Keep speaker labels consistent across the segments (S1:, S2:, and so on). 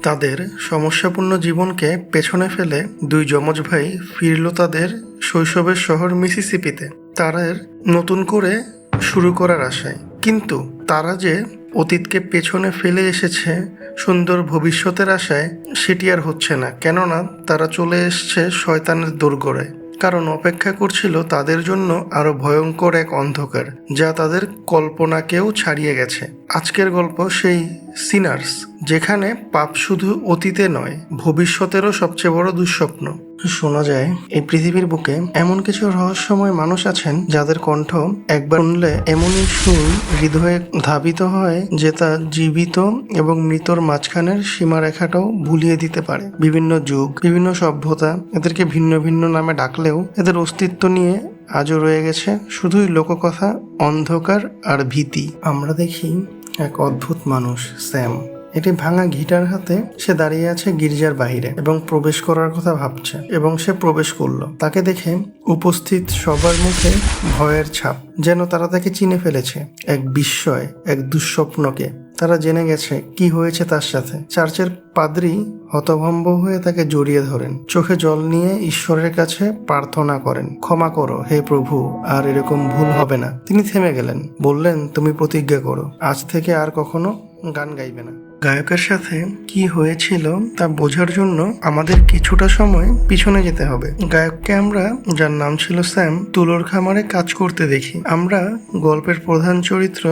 S1: তাদের সমস্যাপূর্ণ জীবনকে পেছনে ফেলে দুই যমজ ভাই ফিরল তাদের শৈশবের শহর মিসিসিপিতে তাদের নতুন করে শুরু করার আশায়। কিন্তু তারা যে অতীতকে পেছনে ফেলে এসেছে সুন্দর ভবিষ্যতের আশায়, সেটি আর হচ্ছে না। কেননা তারা চলে এসছে শয়তানের দোরগোড়ায়। কারণ অপেক্ষা করছিল তাদের জন্য আরো ভয়ঙ্কর এক অন্ধকার, যা তাদের কল্পনাকেও ছাড়িয়ে গেছে। আজকের গল্প সেই সিনার্স, যেখানে পাপ শুধু অতীতে নয়, ভবিষ্যতেরও সবচেয়ে বড় দুঃস্বপ্ন। শোনা যায় এই পৃথিবীর বুকে এমন কিছু রহস্যময় মানুষ আছেন যাদের কণ্ঠ একবার শুনলে এমনই সুর হৃদয়ে ধাবিত হয় যে তা জীবিত এবং মৃতর মাঝখানের সীমারেখাটাও ভুলিয়ে দিতে পারে। বিভিন্ন যুগ, বিভিন্ন সভ্যতা এদেরকে ভিন্ন ভিন্ন নামে ডাকলেও এদের অস্তিত্ব নিয়ে আজও রয়ে গেছে শুধুই লোককথা, অন্ধকার আর ভীতি। আমরা দেখি এক অদ্ভুত মানুষ, স্যাম। এটি ভাঙা গিটার হাতে সে দাঁড়িয়ে আছে গির্জার বাইরে এবং প্রবেশ করার কথা ভাবছে, এবং সে প্রবেশ করলো। তাকে দেখে উপস্থিত সবার মুখে ভয়ের ছাপ, যেন তারা তাকে চিনে ফেলেছে। এক বিস্ময়, এক দুঃস্বপ্নকে। তারা জেনে গেছে কি হয়েছে তার সাথে। চার্চের পাদ্রী হতভম্ব হয়ে তাকে জড়িয়ে ধরেন, চোখে জল নিয়ে ঈশ্বরের কাছে প্রার্থনা করেন, ক্ষমা করো হে প্রভু, আর এরকম ভুল হবে না। তিনি থেমে গেলেন, বললেন, তুমি প্রতিজ্ঞা করো আজ থেকে আর কখনো গান গাইবে না। গায়কের সাথে কি হয়েছিল তা বোঝার জন্য আমাদের কিছুটা সময় পিছনে যেতে হবে। গায়ককে আমরা, যার নাম ছিল স্যাম, তুলোর খামারে কাজ করতে দেখি। আমরা গল্পের প্রধান চরিত্র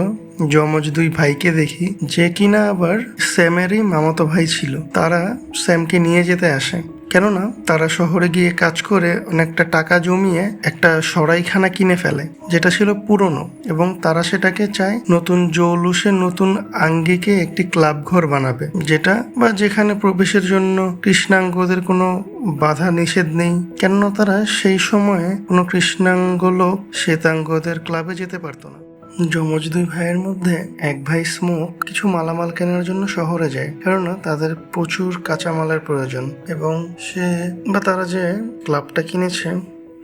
S1: যমজ দুই ভাইকে দেখি, যে কিনা আবার স্যামেরই মামাতো ভাই ছিল। তারা স্যামকে নিয়ে যেতে আসে, কেননা তারা শহরে গিয়ে কাজ করে অনেকটা টাকা জমিয়ে একটা সরাইখানা কিনে ফেলে, যেটা ছিল পুরনো, এবং তারা সেটাকে চায় নতুন জৌলুসে, নতুন আঙ্গিকে একটি ক্লাব ঘর বানাবে, যেটা বা যেখানে প্রবেশের জন্য কৃষ্ণাঙ্গদের কোনো বাধা নিষেধ নেই। কেননা তারা সেই সময়ে কোনো কৃষ্ণাঙ্গ লোক শ্বেতাঙ্গদের ক্লাবে যেতে পারতো না। যমজ দুই ভাইয়ের মধ্যে এক ভাই স্মোক কিছু মালামাল কেনার জন্য শহরে যায়, কেননা তাদের প্রচুর কাঁচামালের প্রয়োজন, এবং সে বা তারা যে ক্লাবটা কিনেছে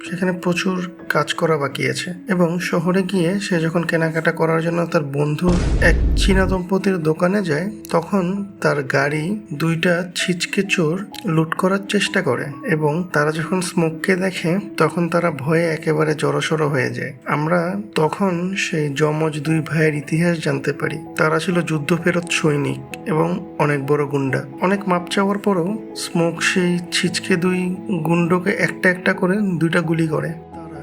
S1: সেখানে প্রচুর কাজ করা বাকি আছে। এবং শহরে গিয়ে সে যখন কেনাকাটা করার জন্য তার বন্ধু এক চীনা দম্পতির দোকানে যায়, তখন তার গাড়ি দুইটা ছিচকে চোর লুট করার চেষ্টা করে, এবং তারা যখন স্মোককে দেখে তখন তারা ভয়ে একেবারে জড়সড় হয়ে যায়। আমরা তখন সেই যমজ দুই ভাইয়ের ইতিহাস জানতে পারি। তারা ছিল যুদ্ধফেরত সৈনিক এবং অনেক বড় গুন্ডা। অনেক মাপ চাওয়ার পরও স্মোক সেই ছিচকে দুই গুন্ডকে একটা একটা করে দুইটা গুলি করে। তারা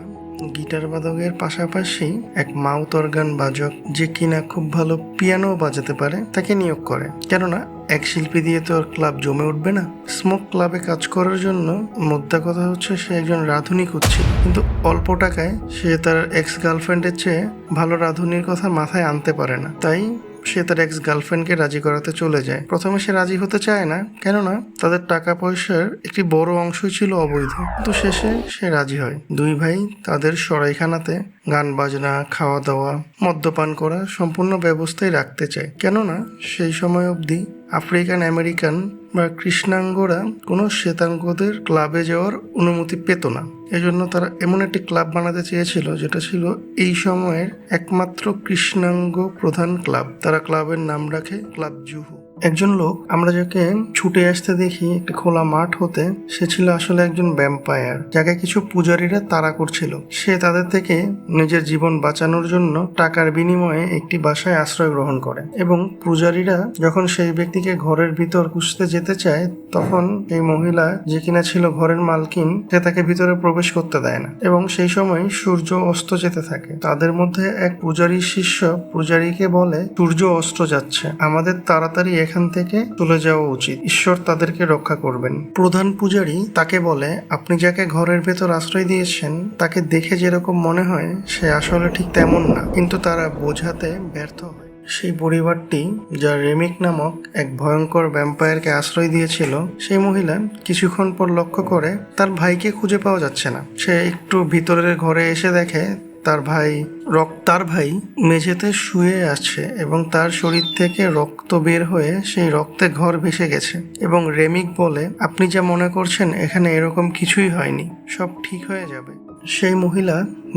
S1: গিটার বাদকের পাশাপাশি এক মাউথ অর্গান বাজক, যে কিনা খুব ভালো পিয়ানো বাজাতে পারে, তাকে নিয়োগ করে। কেননা এক শিল্পী দিয়ে তো আর ক্লাব জমে উঠবে না। স্মোক ক্লাবে কাজ করার জন্য, মোদ্দা কথা হচ্ছে, সে একজন রাঁধুনি খুঁজছিল, কিন্তু অল্প টাকায় সে তার এক্স গার্লফ্রেন্ডের চেয়ে ভালো রাঁধুনির কথা মাথায় আনতে পারে না। তাই সে তার এক্স গার্লফ্রেন্ডকে রাজি করাতে চলে যায়। প্রথমে সে রাজি হতে চায় না, কেননা তাদের টাকা পয়সার একটি বড় অংশই ছিল অবৈধ, কিন্তু শেষে সে রাজি হয়। দুই ভাই তাদের সরাইখানাতে গান বাজনা, খাওয়া দাওয়া, মদ্যপান করা সম্পূর্ণ ব্যবস্থায় রাখতে চায়, কেননা সেই সময় অবধি আফ্রিকান আমেরিকান বা কৃষ্ণাঙ্গরা কোনো শ্বেতাঙ্গদের ক্লাবে যাওয়ার অনুমতি পেত না। এজন্য তারা এমন একটি ক্লাব বানাতে চেয়েছিল যেটা ছিল এই সময়ের একমাত্র কৃষ্ণাঙ্গ প্রধান ক্লাব। তারা ক্লাবের নাম রাখে ক্লাব জুহু। একজন লোক আমরা যাকে ছুটে আসতে দেখি একটা খোলা মাঠ হতে, সে ছিল আসলে একজন ভ্যাম্পায়ার, যাকে কিছু পূজারীরা তাড়া করছিল। সে তাদের থেকে নিজের জীবন বাঁচানোর জন্য টাকার বিনিময়ে একটি বাসায় আশ্রয় গ্রহণ করে, এবং পূজারীরা যখন সেই ব্যক্তিকে ঘরের ভিতর খুঁজতে যেতে চায়, তখন এই মহিলা, যে কিনা ছিল ঘরের মালকিন, সে তাকে ভিতরে প্রবেশ করতে দেয় না। এবং সেই সময় সূর্য অস্ত যেতে থাকে। তাদের মধ্যে এক পূজারীর শিষ্য পূজারীকে বলে, সূর্য অস্ত যাচ্ছে, আমাদের তাড়াতাড়ি এখান থেকে চলে যাওয়া উচিত, ঈশ্বর তাদেরকে রক্ষা করবেন। প্রধান পূজারী তাকে বলে, আপনি যাকে ঘরের ভেতর আশ্রয় দিয়েছেন তাকে দেখে যেরকম মনে হয় সে আসলে ঠিক তেমন না, কিন্তু তারা বোঝাতে ব্যর্থ হয়। সেই পরিবারটি, যা রেমিক নামক এক ভয়ঙ্কর ভ্যাম্পায়ারকে আশ্রয় দিয়েছিল, সেই মহিলা কিছুক্ষণ পর লক্ষ্য করে তার ভাইকে খুঁজে পাওয়া যাচ্ছে না। সে একটু ভিতরের ঘরে এসে দেখে তার ভাই মেঝেতে শুয়ে আছে, এবং তার শরীর থেকে রক্ত বের হয়ে সেই রক্তে ঘর ভেসে গেছে। এবং রেমিক বলে, আপনি যা মনে করছেন এখানে এরকম কিছুই হয়নি, সব ঠিক হয়ে যাবে। সেই মহিলা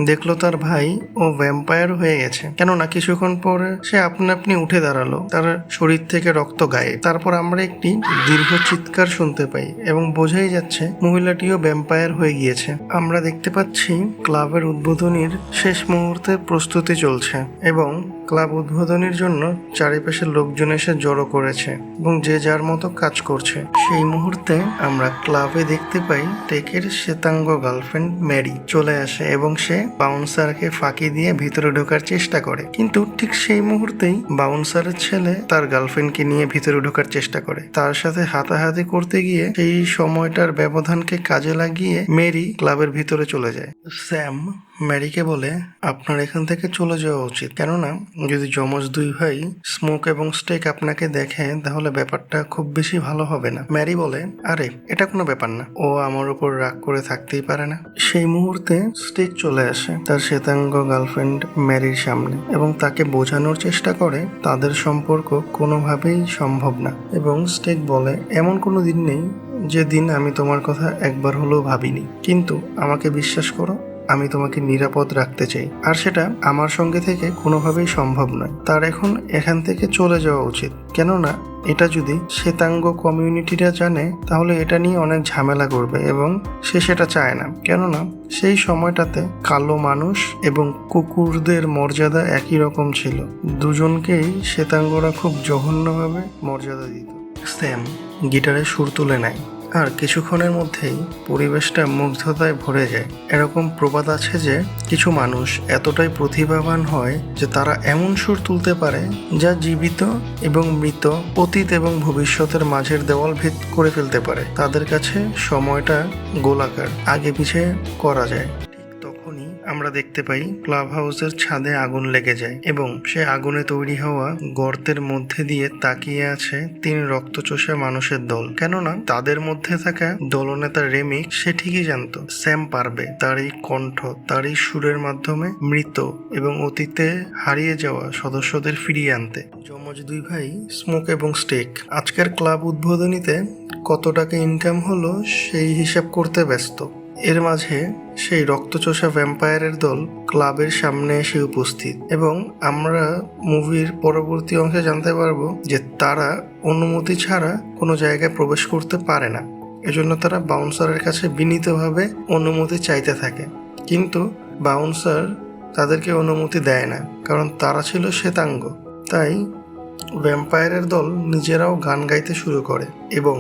S1: দেখলো তার ভাই ও ভ্যাম্পায়ার হয়ে গেছে। কেননা কিছুক্ষণ পরে সে আপনা আপনি উঠে দাঁড়ালো, তার শরীর থেকে রক্ত গায়ে। তারপর আমরা একটি দীর্ঘ চিৎকার শুনতে পাই এবং বোঝাই যাচ্ছে মহিলাটিও ভ্যাম্পায়ার হয়ে গিয়েছে। আমরা দেখতে পাচ্ছি ক্লাবের উদ্বোধনীর শেষ মুহূর্তে প্রস্তুতি চলছে এবং ক্লাব উদ্বোধনীর জন্য চারিপাশের লোকজন এসে জড়ো করেছে এবং যে যার মতো কাজ করছে। সেই মুহূর্তে আমরা ক্লাবে দেখতে পাই টেকের শ্বেতাঙ্গ গার্লফ্রেন্ড ম্যারি চলে আসে এবং সে বাউন্সারকে ফাঁকি দিয়ে ভিতরে ঢোকার চেষ্টা করে, কিন্তু ঠিক সেই মুহূর্তেই বাউন্সারের ছেলে তার গার্লফ্রেন্ডকে নিয়ে ভিতরে ঢোকার চেষ্টা করে। তার সাথে হাতাহাতি করতে গিয়ে সেই সময়টার ব্যবধানকে কাজে লাগিয়ে মেরি ক্লাবের ভিতরে চলে যায়। স্যাম ম্যারিকে বলে, আপনার এখান থেকে চলে যাওয়া উচিত, কেননা যদি যমজ দুই ভাই স্মোক এবং স্টেক আপনাকে দেখে তাহলে ব্যাপারটা খুব বেশি ভালো হবে না। ম্যারি বলে, আরে এটা কোনো ব্যাপার না, ও আমার উপর রাগ করে থাকতেই পারে না। সেই মুহূর্তে স্টেক চলে আসে তার শ্বেতাঙ্গ গার্লফ্রেন্ড ম্যারির সামনে এবং তাকে বোঝানোর চেষ্টা করে তাদের সম্পর্ক কোনোভাবেই সম্ভব না। এবং স্টেক বলে, এমন কোনো দিন নেই যে দিন আমি তোমার কথা একবার হলেও ভাবিনি, কিন্তু আমাকে বিশ্বাস করো, আমি তোমাকে নিরাপদ রাখতে চাই, আর সেটা আমার সঙ্গে থেকে কোনোভাবেই সম্ভব নয়। তার এখন এখান থেকে চলে যাওয়া উচিত, কেননা এটা যদি শ্বেতাঙ্গ কমিউনিটিরা জানে তাহলে এটা নিয়ে অনেক ঝামেলা করবে এবং সে সেটা চায় না, কেননা সেই সময়টাতে কালো মানুষ এবং কুকুরদের মর্যাদা একই রকম ছিল। দুজনকেই শ্বেতাঙ্গরা খুব জঘন্যভাবে মর্যাদা দিত। স্যাম গিটারে সুর তুলে নেয় আর কিছুক্ষণের মধ্যেই পরিবেশটা মুগ্ধতায় ভরে যায়। এরকম প্রবাদ আছে যে কিছু মানুষ এতটাই প্রতিভাবান হয় যে তারা এমন সুর তুলতে পারে যা জীবিত এবং মৃত, অতীত এবং ভবিষ্যতের মাঝের দেওয়াল ভেদ করে ফেলতে পারে। তাদের কাছে সময়টা গোলাকার, আগে পিছে করা যায়। তখনই আমরা দেখতে পাই ক্লাব হাউসের ছাদে আগুন লেগে যায় এবং সে আগুনে তৈরি হওয়া গর্তের মধ্যে দিয়ে তাকিয়ে আছে তিন রক্তচোষা মানুষের দল। কেননা তাদের মধ্যে থাকা দলনেতা রেমিক সে ঠিকই জানতো স্যাম পারবে তার এই কণ্ঠ, তার এই সুরের মাধ্যমে মৃত এবং অতীতে হারিয়ে যাওয়া সদস্যদের ফিরিয়ে আনতে। যমজ দুই ভাই স্মোক এবং স্টেক আজকের ক্লাব উদ্বোধনীতে কত টাকা ইনকাম হলো সেই হিসাব করতে ব্যস্ত। এর মাঝে সেই রক্তচোষা ভ্যাম্পায়ারের দল ক্লাবের সামনে এসে উপস্থিত এবং আমরা মুভির পরবর্তী অংশে জানতে পারবো যে তারা অনুমতি ছাড়া কোনো জায়গায় প্রবেশ করতে পারে না। এজন্য তারা বাউন্সারের কাছে বিনীতভাবে অনুমতি চাইতে থাকে, কিন্তু বাউন্সার তাদেরকে অনুমতি দেয় না, কারণ তারা ছিল শ্বেতাঙ্গ। তাই ভ্যাম্পায়ারের দল নিজেরাও গান গাইতে শুরু করে এবং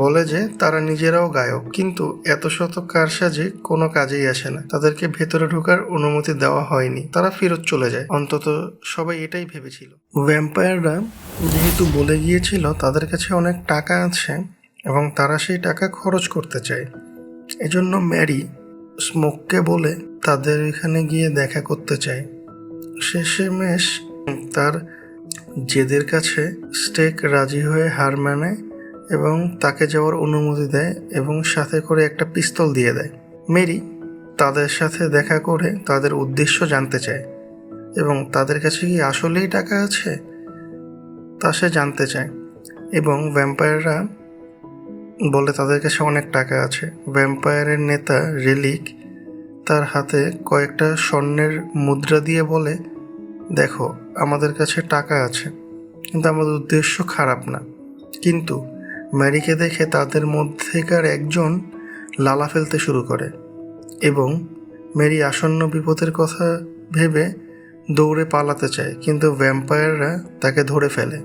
S1: বলে যে তারা নিজেরাও গায়ক, কিন্তু এত শত কারসাজি কোনো কাজেই আসে না। তাদেরকে ভেতরে ঢোকার অনুমতি দেওয়া হয়নি, তারা ফেরত চলে যায়। অন্তত সবাই এটাই ভেবেছিল। ভ্যাম্পায়াররা যেহেতু বলে গিয়েছিল তাদের কাছে অনেক টাকা আছে এবং তারা সেই টাকা খরচ করতে চায়, এজন্য ম্যারি স্মোককে বলে তাদের এখানে গিয়ে দেখা করতে চায়। শেষমেশ তার জেদের কাছে স্টেক রাজি হয়ে হার মানে এবং তাকে যাওয়ার অনুমতি দেয় এবং সাথে করে একটা পিস্তল দিয়ে দেয়। মেরি তাদের সাথে দেখা করে তাদের উদ্দেশ্য জানতে চায় এবং তাদের কাছে কি আসলেই টাকা আছে তা সে জানতে চায় এবং ভ্যাম্পায়াররা বলে তাদের কাছে অনেক টাকা আছে। ভ্যাম্পায়ারের নেতা রেলিক তার হাতে কয়েকটা স্বর্ণের মুদ্রা দিয়ে বলে, দেখো আমাদের কাছে টাকা আছে, কিন্তু আমাদের উদ্দেশ্য খারাপ না। কিন্তু ম্যারিকে দেখে তাদের মধ্যেকার একজন লালা ফেলতে শুরু করে এবং মেরি আসন্ন বিপদের কথা ভেবে দৌড়ে পালাতে চায়, কিন্তু ভ্যাম্পায়াররা তাকে ধরে ফেলে,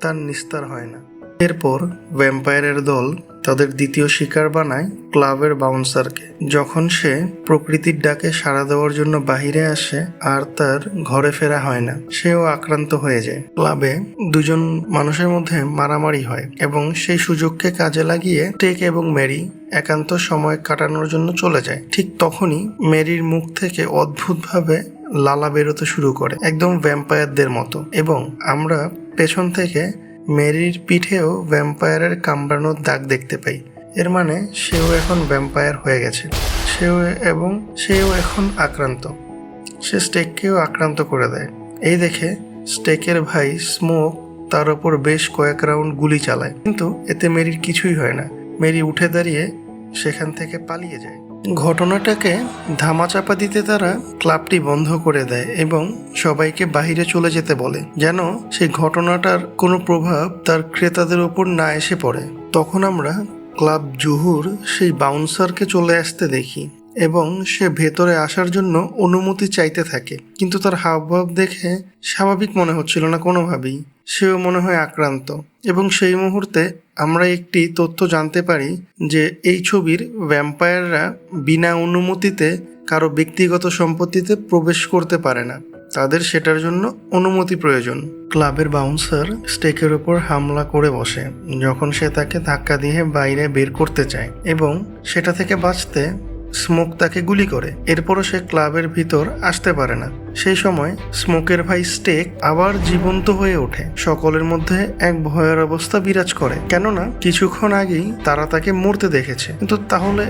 S1: তার নিস্তার হয় না। এরপর ভ্যাম্পায়ারের দল তাদের দ্বিতীয় শিকার বানায় ক্লাবের বাউন্সারকে। যখন সে প্রকৃতির ডাকে সাড়া দেওয়ার জন্য বাহিরে আসে আর তার ঘরে ফেরা হয় না, সেও আক্রান্ত হয়ে যায়। ক্লাবে দুজন মানুষের মধ্যে মারামারি হয় এবং সেই সুযোগকে কাজে লাগিয়ে টেক এবং মেরি একান্ত সময় কাটানোর জন্য চলে যায়। ঠিক তখনই মেরির মুখ থেকে অদ্ভুতভাবে লালা বেরোতে শুরু করে, একদম ভ্যাম্পায়ারদের মতো, এবং আমরা পেছন থেকে মেরির পিঠেও ভ্যাম্পায়ারের কামড়ানোর দাগ দেখতে পাই। এর মানে সেও এখন ভ্যাম্পায়ার হয়ে গেছে, সেও এখন আক্রান্ত। সে স্টেককেও আক্রান্ত করে দেয়। এই দেখে স্টেকের ভাই স্মোক তার ওপর বেশ কয়েক রাউন্ড গুলি চালায়, কিন্তু এতে মেরির কিছুই হয় না। মেরি উঠে দাঁড়িয়ে সেখান থেকে পালিয়ে যায়। ঘটনাটাকে ধামাচাপা দিতে তারা ক্লাবটি বন্ধ করে দেয় এবং সবাইকে বাইরে চলে যেতে বলে, যেন সেই ঘটনাটার কোনো প্রভাব তার ক্রেতাদের উপর না এসে পড়ে। তখন আমরা ক্লাব জুহুর সেই বাউন্সারকে চলে আসতে দেখি এবং সে ভেতরে আসার জন্য অনুমতি চাইতে থাকে, কিন্তু তার হাবভাব দেখে স্বাভাবিক মনে হচ্ছিল না কোনোভাবেই। সেও মনে হয় আক্রান্ত। এবং সেই মুহূর্তে আমরা একটি তথ্য জানতে পারি যে এই ছবির ভ্যাম্পায়াররা বিনা অনুমতিতে কারো ব্যক্তিগত সম্পত্তিতে প্রবেশ করতে পারে না, তাদের সেটার জন্য অনুমতি প্রয়োজন। ক্লাবের বাউন্সার স্টেকের উপর হামলা করে বসে যখন সে তাকে ধাক্কা দিয়ে বাইরে বের করতে চায় এবং সেটা থেকে বাঁচতে স্মোক তাকে গুলি করে। এরপরও সে ক্লাবের ভিতর আসতে পারে না। সেই সময় স্মোকের ভাই স্টেক আবার জীবন্ত হয়ে ওঠে। সকলের মধ্যে এক ভয়ের অবস্থা বিরাজ করে, কেননা কিছুক্ষণ আগেই তারা তাকে মরতে দেখেছে। কিন্তু তাহলে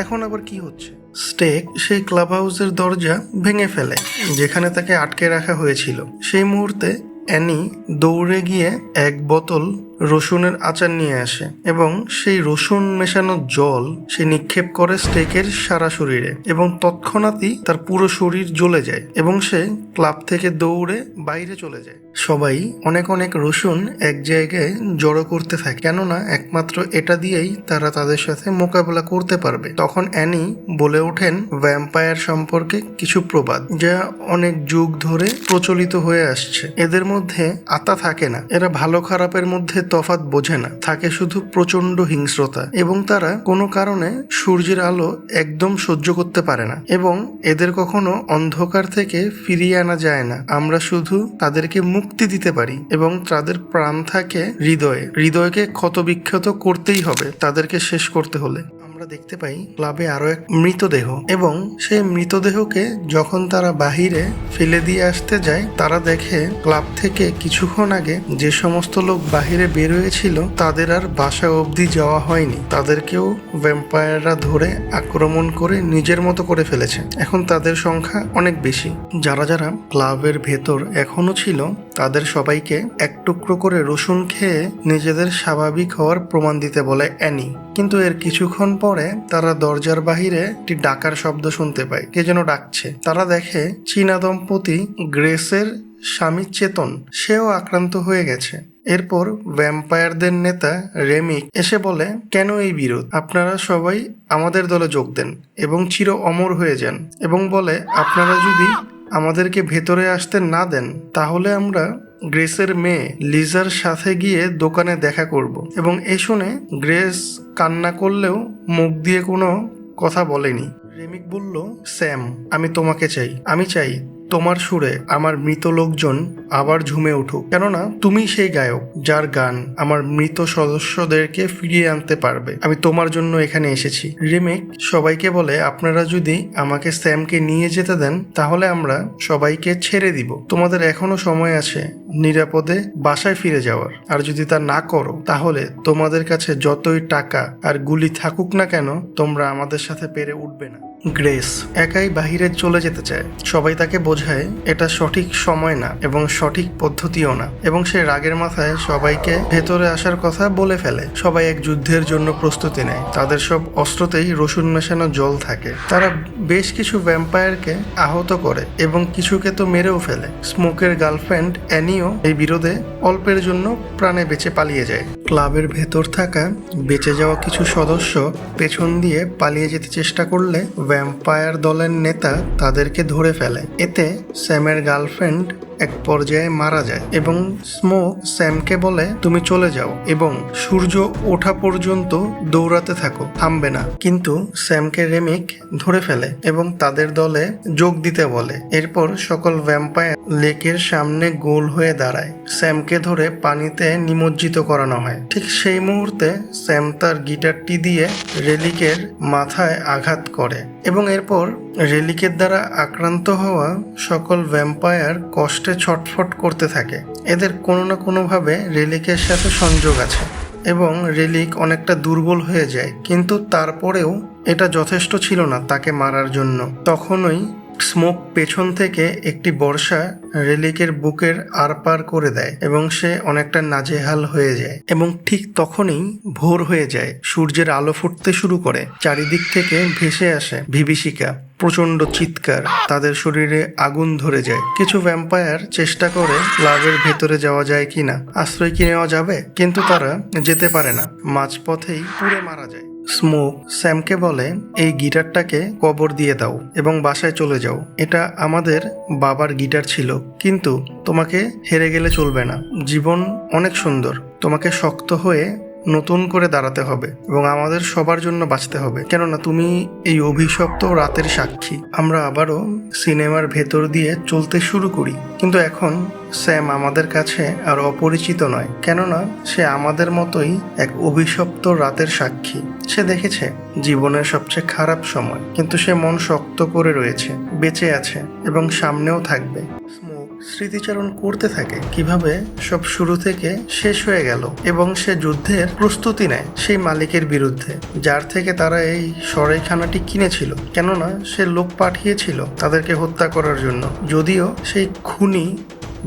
S1: এখন আবার কি হচ্ছে? স্টেক সেই ক্লাব হাউসের দরজা ভেঙে ফেলে যেখানে তাকে আটকে রাখা হয়েছিল। সেই মুহূর্তে অ্যানি দৌড়ে গিয়ে এক বোতল রসুনের আচার নিয়ে আসে এবং সেই রসুন মেশানো জল সে নিক্ষেপ করে স্টেকের সারা শরীরে এবং তৎক্ষণাৎই তার পুরো শরীর জ্বলে যায় এবং সে ক্লাব থেকে দৌড়ে বাইরে চলে যায়। সবাই অনেক অনেক রসুন এক জায়গায় জড়ো করতে থাকে, কেননা একমাত্র এটা দিয়েই তারা তাদের সাথে মোকাবেলা করতে পারবে। তখন অ্যানি বলে ওঠেন ভ্যাম্পায়ার সম্পর্কে কিছু প্রবাদ যা অনেক যুগ ধরে প্রচলিত হয়ে আসছে। এদের মধ্যে আত্মা থাকে না, এরা ভালো খারাপের মধ্যে তফাৎ বোঝে না, থাকে শুধু প্রচন্ড হিংস্রতা এবং তারা কোনো কারণে সূর্যের আলো একদম সহ্য করতে পারে না এবং এদের কখনো অন্ধকার থেকে ফিরিয়ে আনা যায় না। আমরা শুধু তাদেরকে মুক্তি দিতে পারি এবং তাদের প্রাণ থাকে হৃদয়কে ক্ষতবিক্ষত করতেই হবে তাদেরকে শেষ করতে হলে। আমরা দেখতে পাই ক্লাবে আরো এক মৃতদেহ এবং সেই মৃতদেহকে যখন তারা বাহিরে ফেলে দিয়ে আসতে যায়, তারা দেখে ক্লাব থেকে কিছুক্ষণ আগে যে সমস্ত লোক বাহিরে বের হয়েছিল তাদের আর বাসা অবধি যাওয়া হয়নি। তাদেরকেও ভ্যাম্পায়াররা ধরে আক্রমণ করে নিজের মতো করে ফেলেছে। এখন তাদের সংখ্যা অনেক বেশি। যারা যারা ক্লাবের ভেতর এখনো ছিল তাদের সবাইকে এক টুকরো করে রসুন খেয়ে নিজেদের স্বাভাবিক হওয়ার প্রমাণ দিতে বলে অ্যানি। কিন্তু এর কিছুক্ষণ পরে তারা দরজার বাহিরে একটি ডাকার শব্দ শুনতে পায়, কে যেন ডাকছে। তারা দেখে চীনা দম্পতি গ্রেসের স্বামী চেতন, সেও আক্রান্ত হয়ে গেছে। এরপর ভ্যাম্পায়ারদের নেতা রেমিক এসে বলে, কেন এই বিরোধ? আপনারা সবাই আমাদের দলে যোগ দেন এবং চির অমর হয়ে যান, এবং বলে আপনারা যদি আমাদেরকে ভেতরে আসতে না দেন তাহলে আমরা গ্রেসের মেয়ে লিজার সাথে গিয়ে দোকানে দেখা করব। এবং এই শুনে গ্রেস কান্না করলেও মুখ দিয়ে কোনো কথা বলেনি। রেমিক বলল, স্যাম, আমি তোমাকে চাই। আমি চাই তোমার সুরে আমার মৃত লোকজন আবার ঝুমে উঠুক, কেননা তুমি সেই গায়ক যার গান আমার মৃত সদস্যদেরকে ফিরিয়ে আনতে পারবে। আমি তোমার জন্য এখানে এসেছি। রিমেক সবাইকে বলে, আপনারা যদি আমাকে স্যামকে নিয়ে যেতে দেন তাহলে আমরা সবাইকে ছেড়ে দিব। তোমাদের এখনো সময় আছে নিরাপদে বাসায় ফিরে যাওয়ার, আর যদি তা না করো তাহলে তোমাদের কাছে যতই টাকা আর গুলি থাকুক না কেন তোমরা আমাদের সাথে পেরে উঠবে না। গ্রেস একাই বাহিরে চলে যেতে চায়। সবাই তাকে বোঝায় এটা সঠিক সময় না এবং সঠিক পদ্ধতিও না, এবং সে রাগের মাথায় সবাইকে ভেতরে আসার কথা বলে ফেলে। সবাই এক যুদ্ধের জন্য প্রস্তুতি নেয়। তাদের সব অস্ত্রতেই রসুন মেশানো জল থাকে। তারা বেশ কিছু ভ্যাম্পায়ারকে আহত করে এবং কিছুকে তো মেরেও ফেলে। স্মোকের গার্লফ্রেন্ড অ্যানিও এই বিরোধে অল্পের জন্য প্রাণে বেঁচে পালিয়ে যায়। ক্লাবের ভেতর থাকা বেঁচে যাওয়া কিছু সদস্য পেছন দিয়ে পালিয়ে যেতে চেষ্টা করলে ভ্যাম্পায়ার দলের নেতা তাদেরকে ধরে ফেলে। এতে স্যামের গার্লফ্রেন্ড এক পর্যায়ে মারা যায় এবং স্মোক স্যামকে বলে, তুমি চলে যাও এবং সূর্য ওঠা পর্যন্ত দৌড়াতে থাকো, থামবে না। কিন্তু স্যামকে রেমিক ধরে ফেলে এবং তাদের দলে যোগ দিতে বলে। এরপর সকল ভ্যাম্পায়ার লেকের সামনে গোল হয়ে দাঁড়ায়। স্যামকে ধরে পানিতে নিমজ্জিত করানো হয়। ঠিক সেই মুহূর্তে স্যাম তার গিটারটি দিয়ে রেলিকের মাথায় আঘাত করে এবং এরপর রেলিকের দ্বারা আক্রান্ত হওয়া সকল ভ্যাম্পায়ার কষ্টে ছটফট করতে থাকে। এদের কোনো না কোনোভাবে রেলিকের সাথে সংযোগ আছে এবং রেলিক অনেকটা দুর্বল হয়ে যায়, কিন্তু তারপরেও এটা যথেষ্ট ছিল না তাকে মারার জন্য। তখনই স্মোক পেছন থেকে একটি বর্ষা রেলিকের বুকের আরপার করে দেয় এবং সে অনেকটা নাজেহাল হয়ে যায়। এবং ঠিক তখনই ভোর হয়ে যায়, সূর্যের আলো ফুটতে শুরু করে, চারিদিক থেকে ভেসে আসে বিভীষিকা, প্রচন্ড চিৎকার, তাদের শরীরে আগুন ধরে যায়। কিছু ভ্যাম্পায়ার চেষ্টা করে ক্লাবের ভেতরে যাওয়া যায় কিনা, আশ্রয় কি নেওয়া যাবে, কিন্তু তারা যেতে পারে না, মাঝপথেই পুড়ে মারা যায়। স্মোক স্যামকে বলে, এই গিটারটাকে কবর দিয়ে দাও এবং বাসায় চলে যাও। এটা আমাদের বাবার গিটার ছিল, কিন্তু তোমাকে হেরে গেলে চলবে না। জীবন অনেক সুন্দর, তোমাকে শক্ত হয়ে নতুন করে দাঁড়াতে হবে এবং আমাদের সবার জন্য বাঁচতে হবে, কেননা তুমি এই অভিশপ্ত রাতের সাক্ষী। আমরা আবারও সিনেমার ভেতর দিয়ে চলতে শুরু করি, কিন্তু এখন স্যাম আমাদের কাছে আর অপরিচিত নয়, কেননা সে আমাদের মতোই এক অভিশপ্ত রাতের সাক্ষী। সে দেখেছে জীবনের সবচেয়ে খারাপ সময়, কিন্তু সে মন শক্ত করে রয়েছে, বেঁচে আছে এবং সামনেও থাকবে। স্মোক স্মৃতিচারণ করতে থাকে কিভাবে সব শুরু থেকে শেষ হয়ে গেল এবং সে যুদ্ধের প্রস্তুতি নেয় সেই মালিকের বিরুদ্ধে, যার থেকে তারা এই সরাইখানাটি কিনেছিল, কেননা সে লোক পাঠিয়েছিল তাদেরকে হত্যা করার জন্য। যদিও সেই খুনি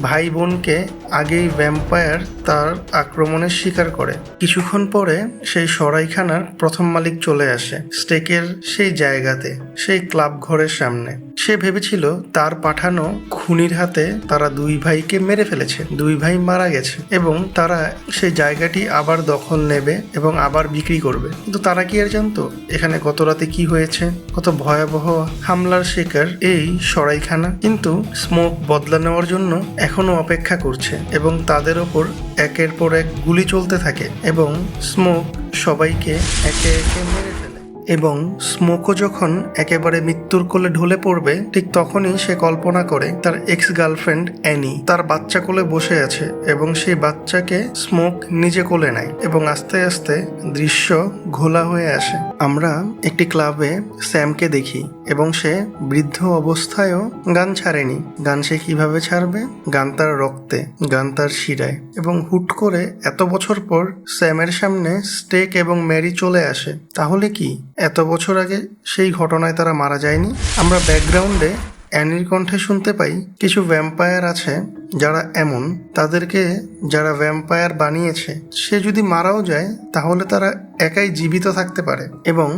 S1: ভাই বোনকে আগেই ভ্যাম্পায়ার তার আক্রমণের শিকার করে। কিছুক্ষণ পরে সেই সরাইখানার প্রথম মালিক চলে আসে স্টেকের সেই জায়গাতে, সেই ক্লাব ঘরের সামনে। সে ভেবেছিল তার পাঠানো খুনির হাতে তারা দুই ভাইকে মেরে ফেলেছে, দুই ভাই মারা গেছে এবং তারা সেই জায়গাটি আবার দখল নেবে এবং আবার বিক্রি করবে। কিন্তু তারা কি আর জানতো এখানে গত রাতে কি হয়েছে, কত ভয়াবহ হামলার শিকার এই সরাইখানা। কিন্তু স্মোক বদলা নেওয়ার জন্য এখনো অপেক্ষা করছে এবং তাদের ওপর একের পর এক গুলি চলতে থাকে এবং স্মোক সবাইকে একে একে মেরে ফেলে। এবং স্মোকও যখন একেবারে মৃত্যুর কোলে ঢলে পড়বে, ঠিক তখনই সে কল্পনা করে তার এক্স গার্লফ্রেন্ড অ্যানি তার বাচ্চা কোলে বসে আছে এবং সেই বাচ্চাকে স্মোক নিজে কোলে নেয় এবং আস্তে আস্তে দৃশ্য ঘোলা হয়ে আসে। আমরা একটি ক্লাবে স্যামকে দেখি এবং সে বৃদ্ধ অবস্থায়ও গান ছাড়েনি। গান সে কিভাবে ছাড়বে? গান তার রক্তে, গান তার শিরায়। এবং হুট করে এত বছর পর স্যামের সামনে স্টেক এবং ম্যারি চলে আসে। তাহলে কি এত বছর আগে সেই ঘটনায় তারা মারা যায়নি? আমরা ব্যাকগ্রাউন্ডে অ্যানির কণ্ঠে শুনতে পাই, কিছু ভ্যাম্পায়ার আছে যারা এমন, তাদেরকে যারা ভ্যাম্পায়ার বানিয়েছে সে যদি মারাও যায় তাহলে তারা একাই জীবিত থাকতে পারে। এবং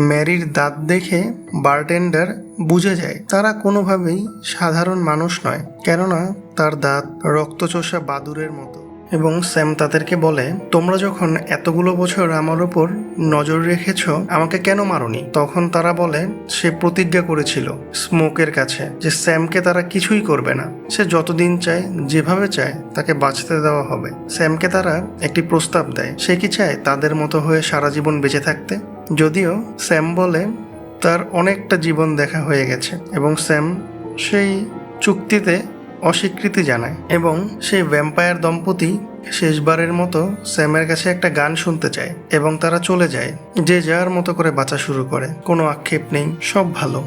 S1: ম্যারির দাঁত দেখে বারটেন্ডার বুঝে যায় তারা কোনোভাবেই সাধারণ মানুষ নয়, কেননা তার দাঁত রক্তচোষা বাদুড়ের মতো। এবং স্যাম তাদেরকে বলে, তোমরা যখন এতগুলো বছর আমার উপর নজর রেখেছ, আমাকে কেন মারোনি? তখন তারা বলে সে প্রতিজ্ঞা করেছিল স্মোকের কাছে যে স্যামকে তারা কিছুই করবে না, সে যতদিন চায় যেভাবে চায় তাকে বাঁচতে দেওয়া হবে। স্যামকে তারা একটি প্রস্তাব দেয়, সে কি চায় তাদের মতো হয়ে সারা জীবন বেঁচে থাকতে। যদিও স্যাম বলে তার অনেকটা জীবন দেখা হয়ে গেছে এবং স্যাম সেই চুক্তিতে অস্বীকৃতি জানায় এবং সেই ভ্যাম্পায়ার দম্পতি শেষবারের মতো স্যামের কাছে একটা গান শুনতে চায় এবং তারা চলে যায়, যে যার মতো করে বাঁচা শুরু করে। কোনো আক্ষেপ নেই, সব ভালো।